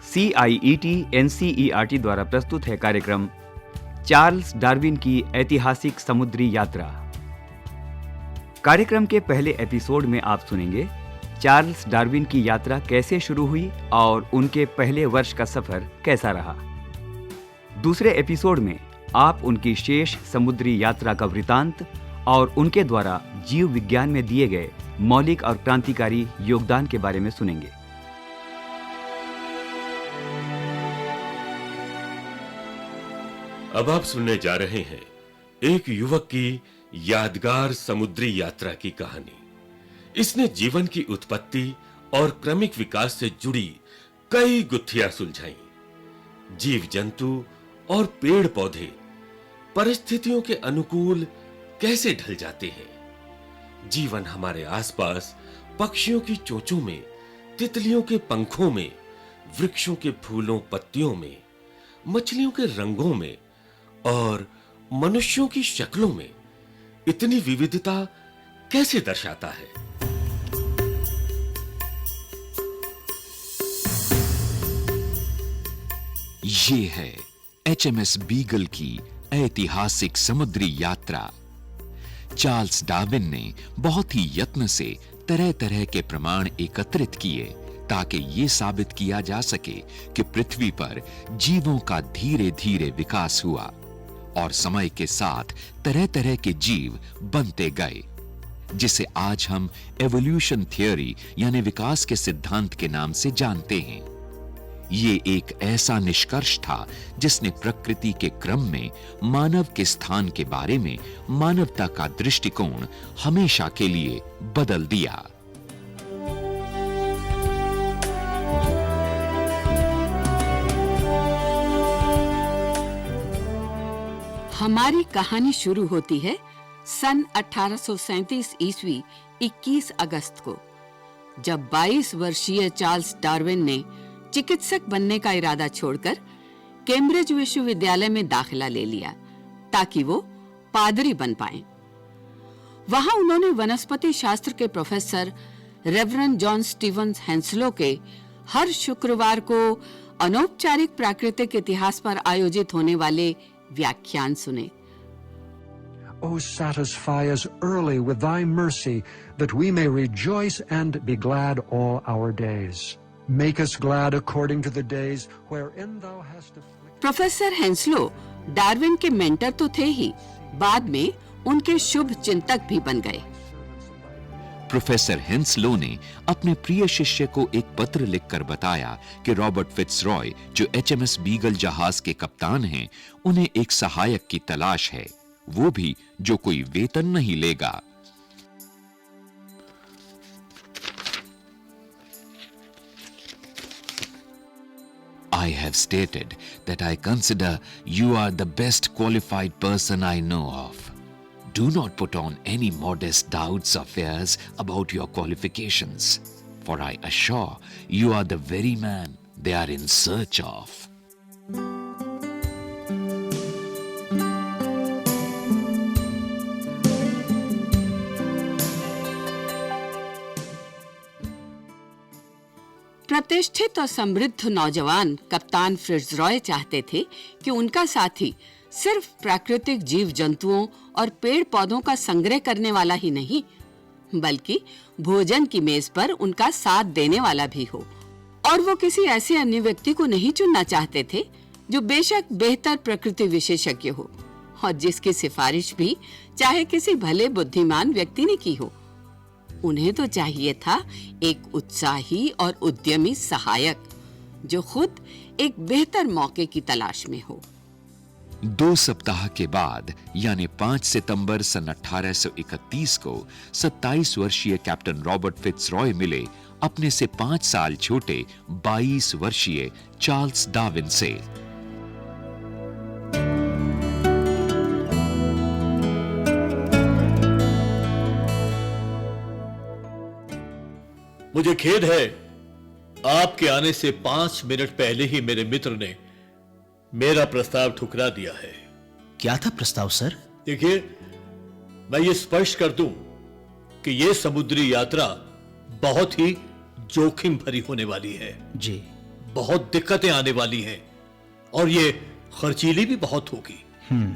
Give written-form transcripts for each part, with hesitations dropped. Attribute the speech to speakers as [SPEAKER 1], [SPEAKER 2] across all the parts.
[SPEAKER 1] CIET NCERT द्वारा प्रस्तुत है कार्यक्रम चार्ल्स डार्विन की ऐतिहासिक समुद्री यात्रा। कार्यक्रम के पहले एपिसोड में आप सुनेंगे चार्ल्स डार्विन की यात्रा कैसे शुरू हुई और उनके पहले वर्ष का सफर कैसा रहा। दूसरे एपिसोड में आप उनकी शेष समुद्री यात्रा का वृतांत और उनके द्वारा जीव विज्ञान में दिए गए मौलिक और क्रांतिकारी योगदान के बारे में सुनेंगे।
[SPEAKER 2] अब आप सुनने जा रहे हैं एक युवक की यादगार समुद्री यात्रा की कहानी। इसने जीवन की उत्पत्ति और क्रमिक विकास से जुड़ी कई गुत्थियां सुलझाई। जीव जंतु और पेड़ पौधे परिस्थितियों के अनुकूल कैसे ढल जाते हैं। जीवन हमारे आसपास पक्षियों की चोंचों में, तितलियों के पंखों में, वृक्षों के फूलों पत्तियों में, मछलियों के रंगों में और मनुष्यों की शक्लों में इतनी विविधता कैसे दर्शाता है।
[SPEAKER 3] ये है HMS बीगल की ऐतिहासिक समुद्री यात्रा। चार्ल्स डार्विन ने बहुत ही यत्न से तरह तरह के प्रमाण एकत्रित किए ताकि ये साबित किया जा सके कि पृथ्वी पर जीवों का धीरे धीरे विकास हुआ और समय के साथ तरह तरह के जीव बनते गए, जिसे आज हम एवोल्यूशन थियरी यानी विकास के सिद्धांत के नाम से जानते हैं। ये एक ऐसा निष्कर्ष था जिसने प्रकृति के क्रम में मानव के स्थान के बारे में मानवता का दृष्टिकोण हमेशा के लिए बदल दिया।
[SPEAKER 4] हमारी कहानी शुरू होती है सन 1837 ईस्वी 21 अगस्त को, जब 22 वर्षीय चार्ल्स डार्विन ने चिकित्सक बनने का इरादा छोड़कर कैम्ब्रिज विश्वविद्यालय में दाखिला ले लिया ताकि वो पादरी बन पाएं। वहां उन्होंने वनस्पति शास्त्र के professor reverend John Stevens Henslow के हर शुक्रवार को अनौपचारिक प्राकृतिक इतिहास पर आयोजित होने वाले व्याख्यान सुने।
[SPEAKER 5] O satisfy us early with thy mercy, that we may rejoice and be glad all our days. Make us glad according to the days wherein thou hast afflicted.
[SPEAKER 4] Professor Henslow Darwin के mentor तो थे ही, बाद में उनके शुभ चिंतक भी बन गए।
[SPEAKER 3] प्रोफेसर हेंसलो ने अपने प्रिय शिष्य को एक पत्र लिखकर बताया कि रॉबर्ट फिट्जरॉय, जो HMS बीगल जहाज के कप्तान हैं, उन्हें एक सहायक की तलाश है, वो भी जो कोई वेतन नहीं लेगा। I have stated that I consider you are the best qualified person I know of. Do not put on any modest doubts or fears about your qualifications, for I assure you are the very man they are in search of.
[SPEAKER 4] प्रतिष्ठित और समृद्ध नौजवान कप्तान फिट्जरॉय चाहते थे कि उनका साथी सिर्फ प्राकृतिक जीव जंतुओं और पेड़ पौधों का संग्रह करने वाला ही नहीं, बल्कि भोजन की मेज पर उनका साथ देने वाला भी हो। और वो किसी ऐसे अन्य व्यक्ति को नहीं चुनना चाहते थे जो बेशक बेहतर प्रकृति विशेषज्ञ हो और जिसकी सिफारिश भी चाहे किसी भले बुद्धिमान व्यक्ति ने की हो। उन्हें तो चाहिए था एक उत्साही और उद्यमी सहायक जो खुद एक बेहतर मौके की तलाश में हो।
[SPEAKER 3] 2 सप्ताह के बाद यानी 5 सितंबर सन 1831 को 27 वर्षीय कैप्टन रॉबर्ट फिट्जरॉय मिले अपने से 5 साल छोटे 22 वर्षीय चार्ल्स डार्विन से।
[SPEAKER 6] मुझे खेद है, आपके आने से 5 मिनट पहले ही मेरे मित्र ने मेरा प्रस्ताव ठुकरा दिया है।
[SPEAKER 7] क्या था प्रस्ताव सर?
[SPEAKER 6] देखिए, मैं ये स्पष्ट कर दूं कि यह समुद्री यात्रा बहुत ही जोखिम भरी होने वाली है।
[SPEAKER 7] जी।
[SPEAKER 6] बहुत दिक्कतें आने वाली हैं और ये खर्चीली भी बहुत होगी।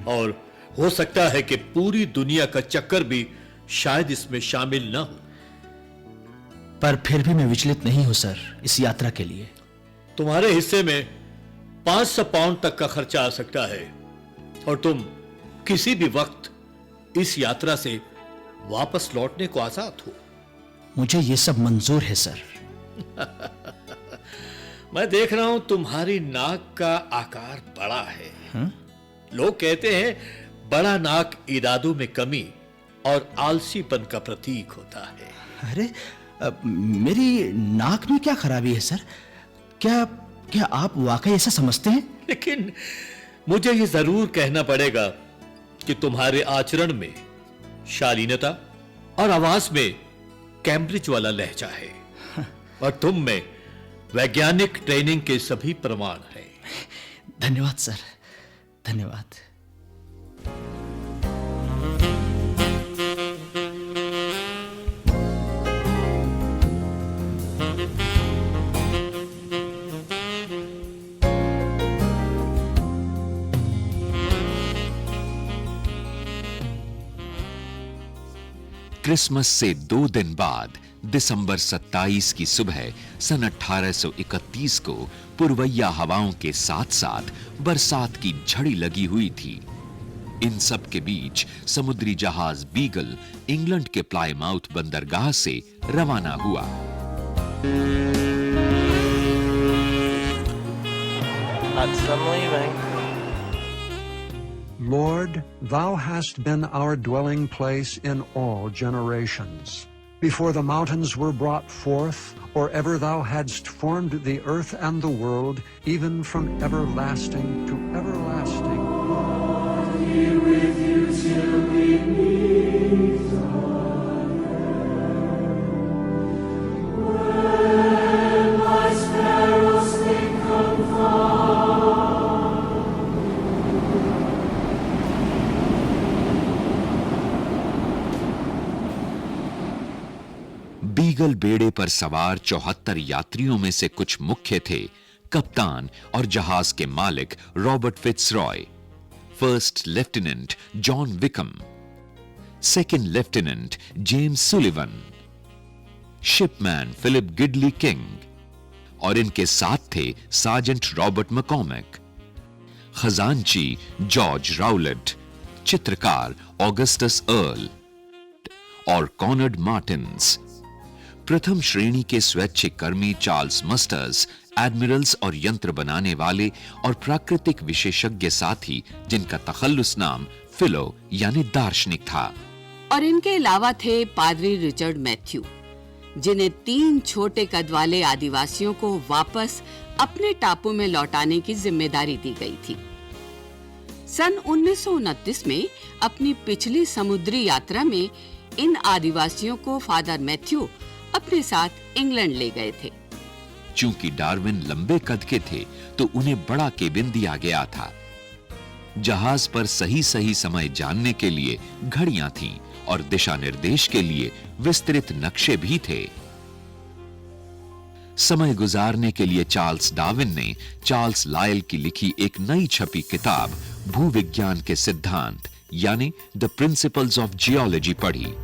[SPEAKER 6] और हो सकता है कि पूरी दुनिया का चक्कर भी शायद इसमें शामिल ना हो।
[SPEAKER 7] पर फिर भी मैं विचलित नहीं हूं सर इस यात्रा के लिए।
[SPEAKER 6] तुम्हारे हिस्से में 500 पाउंड तक का खर्चा आ सकता है और तुम किसी भी वक्त इस यात्रा से वापस लौटने को आजाद हो।
[SPEAKER 7] मुझे ये सब मंजूर है सर।
[SPEAKER 6] मैं देख रहा हूं तुम्हारी नाक का आकार बड़ा है। लोग कहते हैं बड़ा नाक इरादों में कमी और आलसीपन का प्रतीक होता है।
[SPEAKER 7] अरे मेरी नाक में क्या खराबी है सर? क्या क्या आप वाकई ऐसा समझते हैं?
[SPEAKER 6] लेकिन मुझे ये जरूर कहना पड़ेगा कि तुम्हारे आचरण में शालीनता और आवाज में कैम्ब्रिज वाला लहजा है और तुम में वैज्ञानिक ट्रेनिंग के सभी प्रमाण हैं।
[SPEAKER 7] धन्यवाद सर, धन्यवाद।
[SPEAKER 3] क्रिसमस से 2 दिन बाद दिसंबर 27 की सुबह सन 1831 को पुरवैया हवाओं के साथ-साथ बरसात की झड़ी लगी हुई थी। इन सब के बीच समुद्री जहाज बीगल इंग्लैंड के प्लायमाउथ बंदरगाह से रवाना हुआ।
[SPEAKER 5] Lord, thou hast been our dwelling place in all generations. Before the mountains were brought forth, or ever thou hadst formed the earth and the world, even from everlasting to everlasting. Be with you till we meet on earth. When life's perils they come far,
[SPEAKER 3] beagle बेड़े पर सवार 74 यात्रियों में से कुछ मुख्य थे कप्तान और जहाज के मालिक Robert Fitzroy, first lieutenant John Wickham, second lieutenant James Sullivan, shipman Philip Gidley King और इनके साथ थे सार्जेंट रॉबर्ट मैकॉर्मिक, खजांची जॉर्ज राउलेट, चित्रकार ऑगस्टस अर्ल और कॉनर्ड मार्टिन्स, प्रथम श्रेणी के स्वैच्छिक कर्मी चार्ल्स मस्टर्स, एडमिरल्स और यंत्र बनाने वाले और प्राकृतिक विशेषज्ञ साथी जिनका तखल्लुस नाम फिलो यानी दार्शनिक था।
[SPEAKER 4] और इनके अलावा थे पादरी रिचर्ड मैथ्यू, जिन्हें 3 छोटे कद वाले आदिवासियों को वापस अपने टापू में लौटाने की जिम्मेदारी दी गई थी। सन 1929 में अपनी पिछली समुद्री यात्रा में इन आदिवासियों को फादर मैथ्यू अपने साथ इंग्लैंड ले गए थे।
[SPEAKER 3] चूंकि डार्विन लंबे कद के थे तो उन्हें बड़ा केबिन दिया गया था। जहाज पर सही सही समय जानने के लिए घड़ियां थीं और दिशा निर्देश के लिए विस्तृत नक्शे भी थे। समय गुजारने के लिए चार्ल्स डार्विन ने चार्ल्स लायल की लिखी एक नई छपी किताब भूविज्ञान के सिद्धांत यानी द प्रिंसिपल्स ऑफ जियोलॉजी पढ़ी।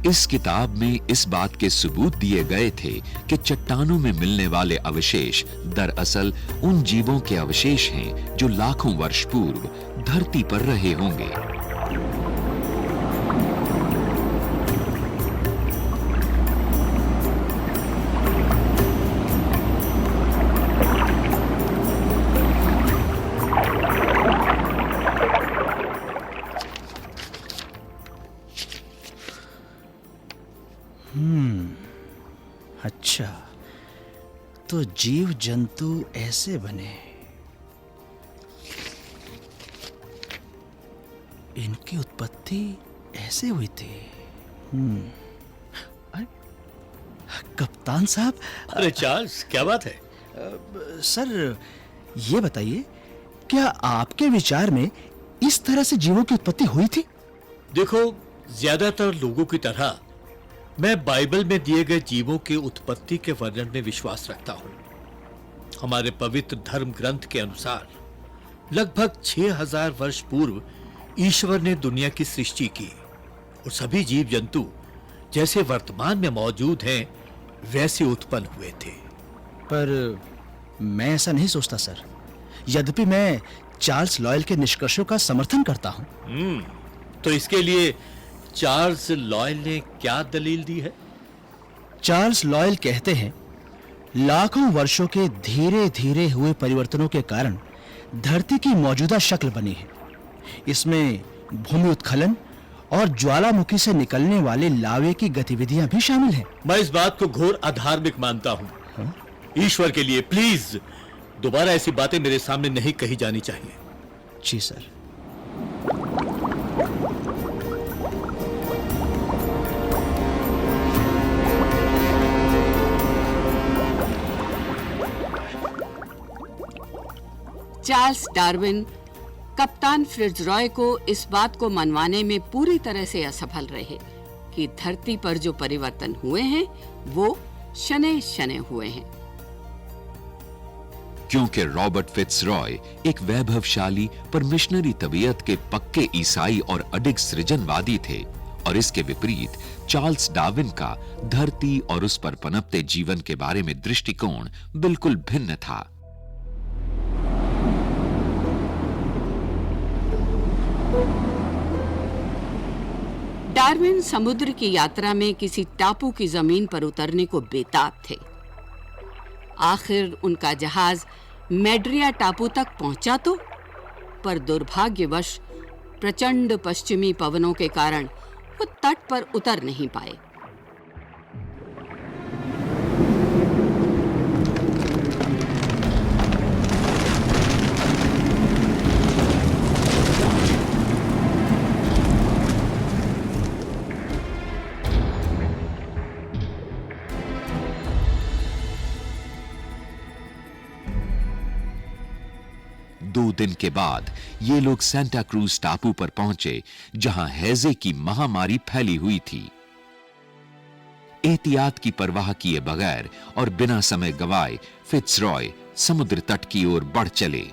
[SPEAKER 3] इस किताब में इस बात के सबूत दिए गए थे कि चट्टानों में मिलने वाले अवशेष दरअसल उन जीवों के अवशेष हैं जो लाखों वर्ष पूर्व धरती पर रहे होंगे।
[SPEAKER 7] अच्छा, तो जीव जंतु ऐसे बने, इनकी उत्पत्ति ऐसे हुई थी। अरे, कप्तान साहब।
[SPEAKER 6] अरे चार्ल्स, क्या बात है?
[SPEAKER 7] सर, ये बताइए, क्या आपके विचार में इस तरह से जीवों की उत्पत्ति हुई थी?
[SPEAKER 6] देखो, ज्यादातर लोगों की तरह मैं बाइबल में दिए गए जीवों की उत्पत्ति के वर्णन में विश्वास रखता हूं। हमारे पवित्र धर्म ग्रंथ के अनुसार लगभग 6000 वर्ष पूर्व ईश्वर ने दुनिया की सृष्टि की और सभी जीव जंतु जैसे वर्तमान में मौजूद हैं वैसे उत्पन्न हुए थे।
[SPEAKER 7] पर मैं ऐसा नहीं सोचता सर। यद्यपि मैं चार्ल्स लॉयल के निष्कर्षों का समर्थन करता हूं।
[SPEAKER 6] तो इसके लिए चार्ल्स लॉयल ने क्या दलील दी है?
[SPEAKER 7] चार्ल्स लॉयल कहते हैं, लाखों वर्षों के धीरे धीरे हुए परिवर्तनों के कारण धरती की मौजूदा शक्ल बनी है। इसमें भूमि उत्खनन और ज्वालामुखी से निकलने वाले लावे की गतिविधियां भी शामिल हैं।
[SPEAKER 6] मैं इस बात को घोर अधार्मिक मानता हूं। ईश्वर के लिए प्लीज दोबारा ऐसी बातें मेरे सामने नहीं कही जानी चाहिए।
[SPEAKER 7] जी सर।
[SPEAKER 4] चार्ल्स डार्विन कप्तान फ्रिट्जरॉय को इस बात को मनवाने में पूरी तरह से असफल रहे कि धरती पर जो परिवर्तन हुए हैं वो शनै शनै हुए हैं।
[SPEAKER 3] क्योंकि रॉबर्ट फिट्जरॉय एक वैभवशाली पर मिशनरी तबीयत के पक्के ईसाई और अडिग सृजनवादी थे और इसके विपरीत चार्ल्स डार्विन का धरती और उस पर पनपते जीवन के बारे में दृष्टिकोण बिल्कुल भिन्न था।
[SPEAKER 4] डार्विन समुद्र की यात्रा में किसी टापू की जमीन पर उतरने को बेताब थे। आखिर उनका जहाज मैड्रिया टापू तक पहुंचा तो, पर दुर्भाग्यवश प्रचंड पश्चिमी पवनों के कारण वो तट पर उतर नहीं पाए।
[SPEAKER 3] दो दिन के बाद ये लोग सेंटा क्रूज टापू पर पहुंचे, जहां हैजे की महामारी फैली हुई थी। एहतियात की परवाह किए बगैर और बिना समय गवाए फिट्जरॉय समुद्र तट की ओर बढ़ चले।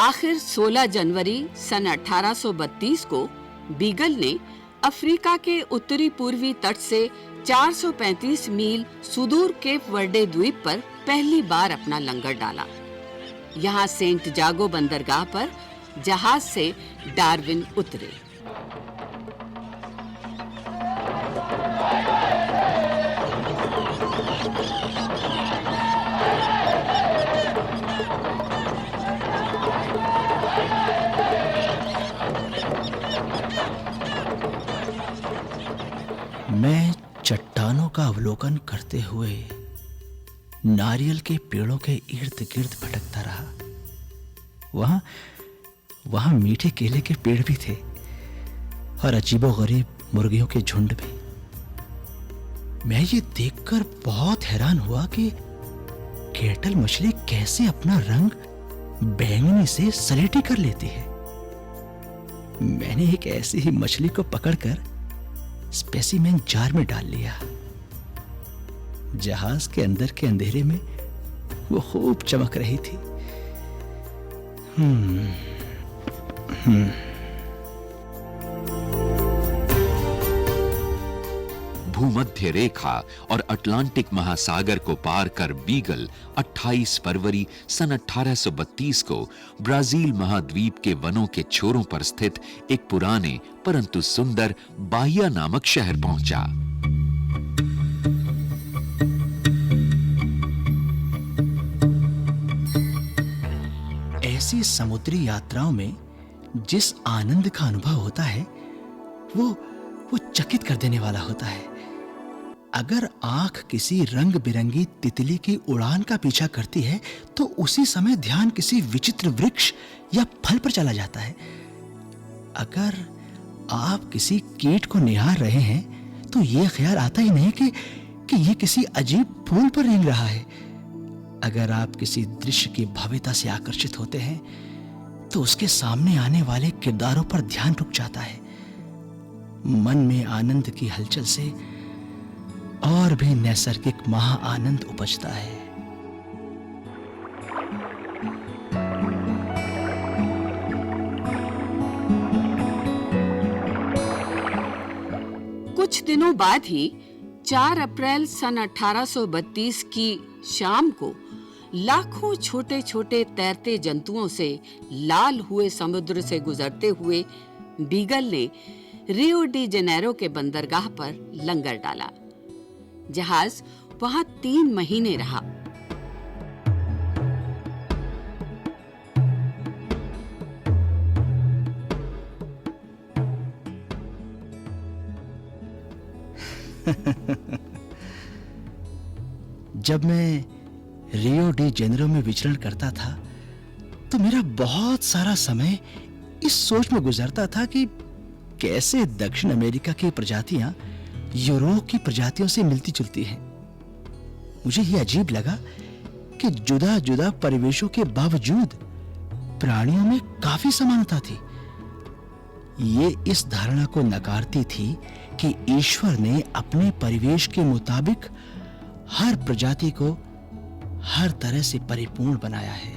[SPEAKER 4] आखिर 16 जनवरी सन 1832 को बीगल ने अफ्रीका के उत्तरी पूर्वी तट से 435 मील सुदूर केप वर्डे द्वीप पर पहली बार अपना लंगर डाला। यहाँ सेंट जागो बंदरगाह पर जहाज से डार्विन उतरे।
[SPEAKER 7] मैं चट्टानों का अवलोकन करते हुए नारियल के पेड़ों के इर्द गिर्द भटकता रहा। वहां मीठे केले के पेड़ भी थे और अजीबोगरीब मुर्गियों के झुंड भी। मैं ये देखकर बहुत हैरान हुआ कि केटल मछली कैसे अपना रंग बैंगनी से सलेटी कर लेती है। मैंने एक ऐसी ही मछली को पकड़कर स्पेसिमेन जार में डाल लिया। जहाज के अंदर के अंधेरे में वो खूब चमक रही थी।
[SPEAKER 3] भूमध्य रेखा और अटलांटिक महासागर को पार कर बीगल 28 फरवरी सन 1832 को ब्राजील महाद्वीप के वनों के छोरों पर स्थित एक पुराने परंतु सुंदर बाहिया नामक शहर पहुंचा।
[SPEAKER 7] ऐसी समुद्री यात्राओं में जिस आनंद का अनुभव होता है वो चकित कर देने वाला होता है। अगर आंख किसी रंग बिरंगी तितली की उड़ान का पीछा करती है तो उसी समय ध्यान किसी विचित्र वृक्ष या फल पर चला जाता है। अगर आप किसी कीट को निहार रहे हैं तो यह ख्याल आता ही नहीं कि यह किसी अजीब फूल पर रेंग रहा है। अगर आप किसी दृश्य की भव्यता से आकर्षित होते हैं तो उसके सामने आने वाले किरदारों पर ध्यान रुक जाता है। मन में आनंद की हलचल से और भी नैसर्गिक महा आनंद उपजता है।
[SPEAKER 4] कुछ दिनों बाद ही 4 अप्रैल सन 1832 की शाम को लाखों छोटे छोटे तैरते जंतुओं से लाल हुए समुद्र से गुजरते हुए बीगल ने रियो डी जेनेरो के बंदरगाह पर लंगर डाला। जहाज वहां 3 महीने रहा।
[SPEAKER 7] जब मैं रियो डी जेनेरो में विचरण करता था तो मेरा बहुत सारा समय इस सोच में गुजरता था कि कैसे दक्षिण अमेरिका की प्रजातियां यूरोप की प्रजातियों से मिलती जुलती हैं। मुझे यह अजीब लगा कि जुदा जुदा परिवेशों के बावजूद प्राणियों में काफी समानता थी। ये इस धारणा को नकारती थी कि ईश्वर ने अपने परिवेश के मुताबिक हर प्रजाति को हर तरह से परिपूर्ण बनाया है।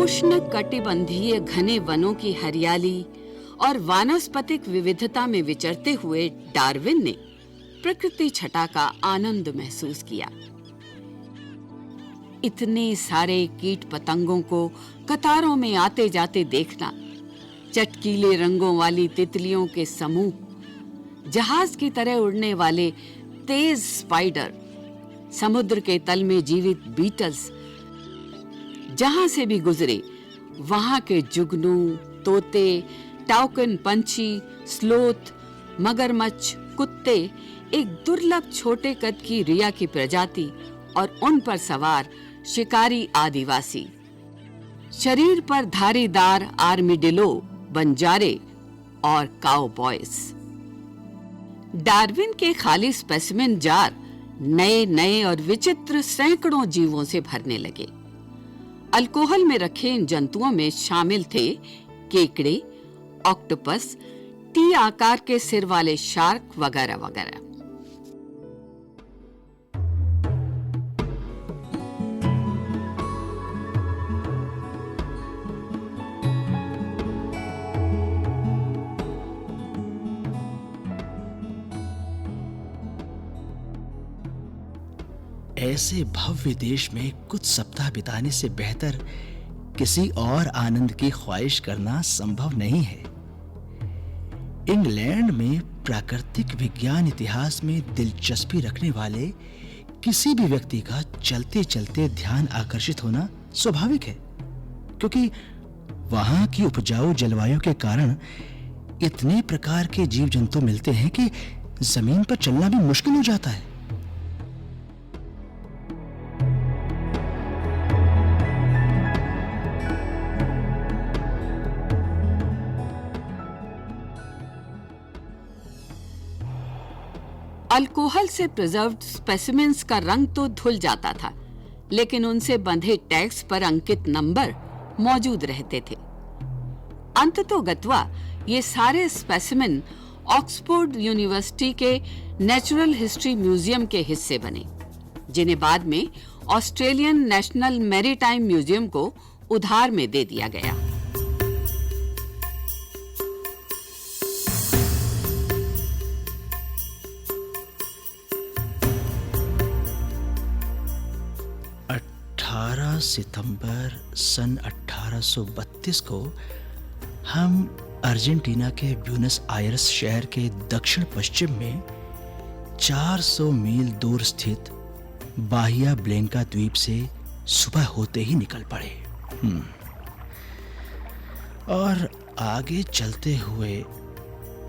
[SPEAKER 4] उष्ण कटिबंधीय घने वनों की हरियाली और वानस्पतिक विविधता में विचरते हुए डार्विन ने प्रकृति छटा का आनंद महसूस किया। इतने सारे कीट पतंगों को कतारों में आते जाते देखना, चटकीले रंगों वाली तितलियों के समूह, जहाज की तरह उड़ने वाले तेज स्पाइडर, समुद्र के तल में जीवित बीटल्स, जहां से भी गुजरे वहां के जुगनू, तोते, टाउकन पंछी, स्लोथ, मगरमच्छ, कुत्ते, एक दुर्लभ छोटे कद की रिया की प्रजाति और उन पर सवार शिकारी आदिवासी, शरीर पर धारीदार आर्मिडिलो, बंजारे और काउबॉयज। डार्विन के खाली स्पेसिमेन जार नए नए और विचित्र सैकड़ों जीवों से भरने लगे। अल्कोहल में रखे इन जंतुओं में शामिल थे केकड़े, ऑक्टोपस, टी आकार के सिर वाले शार्क वगैरह वगैरह।
[SPEAKER 7] ऐसे भव्य देश में कुछ सप्ताह बिताने से बेहतर किसी और आनंद की ख्वाहिश करना संभव नहीं है। इंग्लैंड में प्राकृतिक विज्ञान इतिहास में दिलचस्पी रखने वाले किसी भी व्यक्ति का चलते चलते ध्यान आकर्षित होना स्वाभाविक है, क्योंकि वहां की उपजाऊ जलवायु के कारण इतने प्रकार के जीव जंतु मिलते हैं कि जमीन पर चलना भी मुश्किल हो जाता है।
[SPEAKER 4] अल्कोहल से प्रिजर्व्ड स्पेसिमेंस का रंग तो धुल जाता था, लेकिन उनसे बंधे टैग्स पर अंकित नंबर मौजूद रहते थे। अंततोगत्वा ये सारे स्पेसिमेन ऑक्सफोर्ड यूनिवर्सिटी के नेचुरल हिस्ट्री म्यूजियम के हिस्से बने, जिन्हें बाद में ऑस्ट्रेलियन नेशनल मैरीटाइम म्यूजियम को उधार में दे दिया गया।
[SPEAKER 7] सितंबर सन 1832 को हम अर्जेंटीना के ब्यूनस आयर्स शहर के दक्षिण पश्चिम में 400 मील दूर स्थित बाहिया ब्लैंका द्वीप से सुबह होते ही निकल पड़े और आगे चलते हुए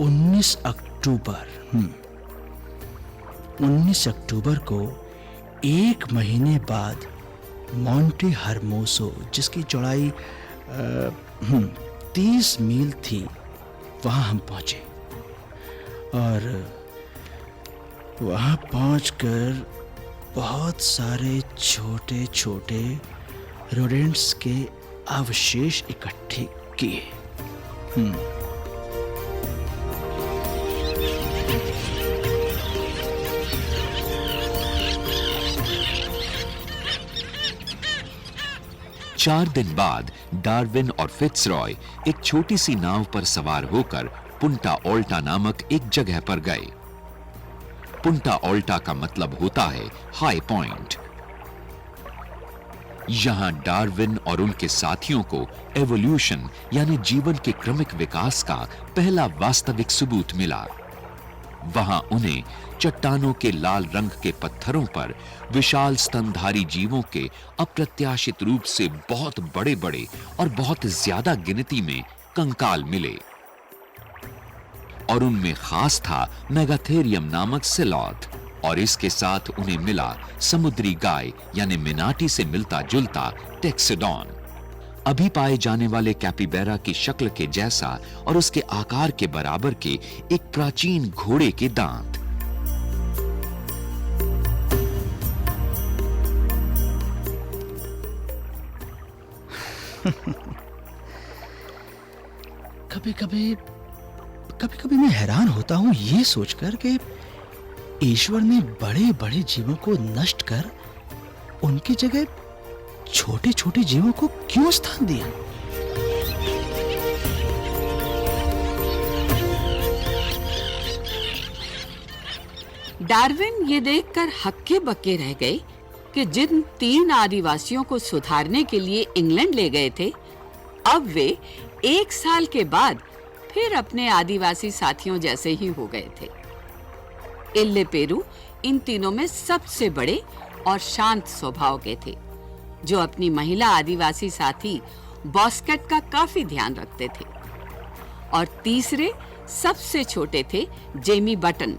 [SPEAKER 7] 19 अक्टूबर को 1 महीने बाद मॉन्टे हर्मोसो, जिसकी चौड़ाई 30 मील थी, वहां हम पहुंचे और वहां पहुंचकर बहुत सारे छोटे छोटे रोडेंट्स के अवशेष इकट्ठे किए।
[SPEAKER 3] 4 दिन बाद डार्विन और फिट्जरॉय एक छोटी सी नाव पर सवार होकर पुंटा ओल्टा नामक एक जगह पर गए। पुंटा ओल्टा का मतलब होता है हाई पॉइंट। यहां डार्विन और उनके साथियों को एवोल्यूशन यानी जीवन के क्रमिक विकास का पहला वास्तविक सबूत मिला। वहां उन्हें चट्टानों के लाल रंग के पत्थरों पर विशाल स्तनधारी जीवों के अप्रत्याशित रूप से बहुत बड़े-बड़े और बहुत ज्यादा गिनती में कंकाल मिले और उनमें खास था मेगाथेरियम नामक सिलॉथ, और इसके साथ उन्हें मिला समुद्री गाय यानी मिनाटी से मिलता जुलता टेक्सोडॉन, अभी पाए जाने वाले कैपिबैरा की शक्ल के जैसा और उसके आकार के बराबर के एक प्राचीन घोड़े के दांत।
[SPEAKER 7] कभी-कभी मैं हैरान होता हूं ये सोचकर कि ईश्वर ने बड़े-बड़े जीवों को नष्ट कर उनकी जगह छोटे-छोटे जीवों को क्यों स्थान दिया?
[SPEAKER 4] डार्विन ये देखकर हक्के बक्के रह गए कि जिन 3 आदिवासियों को सुधारने के लिए इंग्लैंड ले गए थे, अब वे 1 साल के बाद फिर अपने आदिवासी साथियों जैसे ही हो गए थे। इल्लेपेरू इन तीनों में सबसे बड़े और शांत स्वभाव के थे, जो अपनी महिला आदिवासी साथी बॉस्केट का काफी ध्यान रखते थे। और तीसरे सबसे छोटे थे जेमी बटन,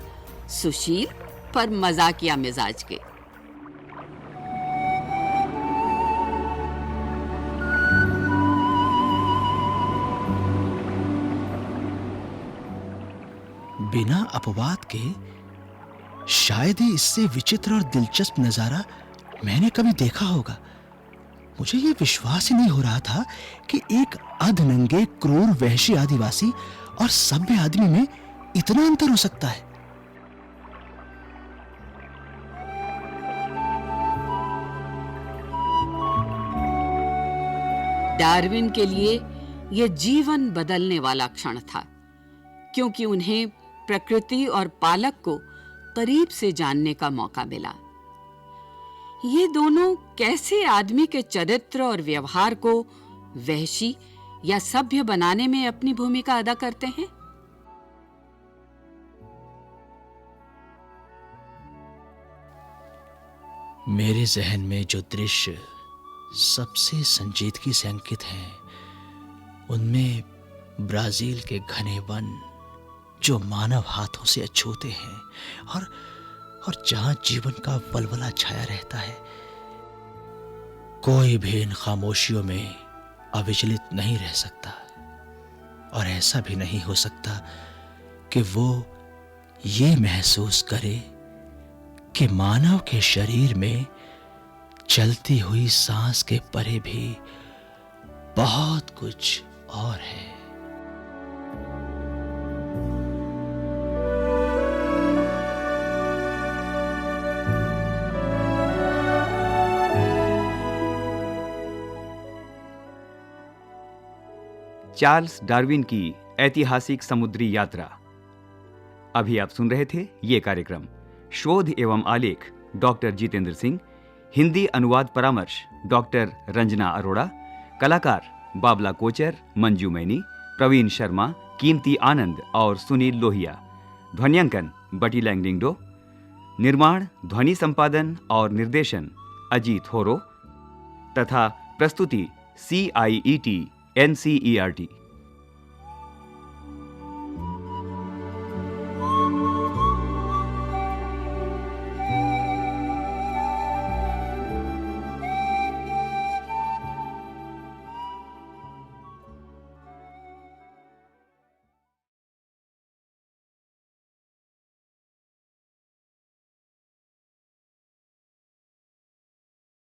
[SPEAKER 4] सुशील पर मजाकिया मिजाज के।
[SPEAKER 7] बिना अपवाद के शायद ही इससे विचित्र और दिलचस्प नजारा मैंने कभी देखा होगा। मुझे यह विश्वास ही नहीं हो रहा था कि एक अधनंगे क्रूर वहशी आदिवासी और सभ्य आदमी में इतना अंतर हो सकता है।
[SPEAKER 4] डार्विन के लिए यह जीवन बदलने वाला क्षण था, क्योंकि उन्हें प्रकृति और पालक को करीब से जानने का मौका मिला। ये दोनों कैसे आदमी के चरित्र और व्यवहार को वहशी या सभ्य बनाने में अपनी भूमिका अदा करते हैं।
[SPEAKER 7] मेरे जहन में जो दृश्य सबसे संजीदगी से अंकित हैं, उनमें ब्राजील के घने वन जो मानव हाथों से अछूते हैं और जहां जीवन का वलवला छाया रहता है, कोई भी इन खामोशियों में अविचलित नहीं रह सकता। और ऐसा भी नहीं हो सकता कि वो ये महसूस करे कि मानव के शरीर में चलती हुई सांस के परे भी बहुत कुछ और है।
[SPEAKER 1] चार्ल्स डार्विन की ऐतिहासिक समुद्री यात्रा। अभी आप सुन रहे थे ये कार्यक्रम। शोध एवं आलेख डॉक्टर जितेंद्र सिंह, हिंदी अनुवाद परामर्श डॉक्टर रंजना अरोड़ा, कलाकार बाबला कोचर, मंजू मैनी, प्रवीण शर्मा, कीमती आनंद और सुनील लोहिया। ध्वन्यांकन बटी लैंगडिंगडो। निर्माण, ध्वनि संपादन और निर्देशन अजीत होरो तथा प्रस्तुति CIET NCERT।